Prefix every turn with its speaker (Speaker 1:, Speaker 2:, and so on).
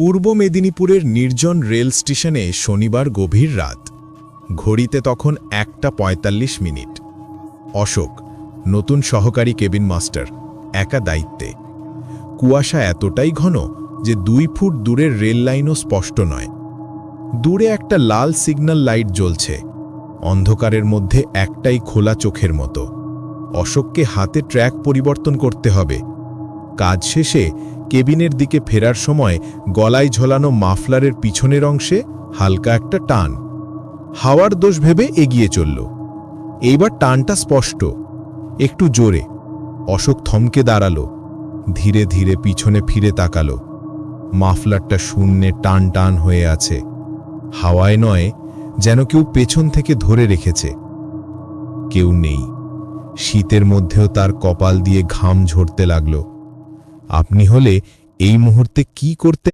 Speaker 1: পূর্ব মেদিনীপুরের নির্জন রেল স্টেশনে শনিবার গভীর রাত। ঘড়িতে তখন 1:45। অশোক, নতুন সহকারী কেবিন মাস্টার, একা দায়িত্বে। কুয়াশা এতটাই ঘন যে 2 ফুট দূরের রেল লাইনও স্পষ্ট নয়। দূরে একটা লাল সিগন্যাল লাইট জ্বলছে, অন্ধকারের মধ্যে একটাই খোলা চোখের মতো। অশোককে হাতে ট্র্যাক পরিবর্তন করতে হবে। কাজ শেষে কেবিনের দিকে ফেরার সময় গলায় ঝোলানো মাফলারের পিছনের অংশে হালকা একটা টান। হাওয়ার দোষ ভেবে এগিয়ে চলল। এইবার টানটা স্পষ্ট, একটু জোরে। অশোক থমকে দাঁড়ালো, ধীরে ধীরে পিছনে ফিরে তাকালো। মাফলারটা শূন্যে টান টান হয়ে আছে, হাওয়ায় নয়, যেন কেউ পেছন থেকে ধরে রেখেছে। কেউ নেই। শীতের মধ্যেও তার কপাল দিয়ে ঘাম ঝরতে লাগল। আপনি হলে এই মুহূর্তে কি করতে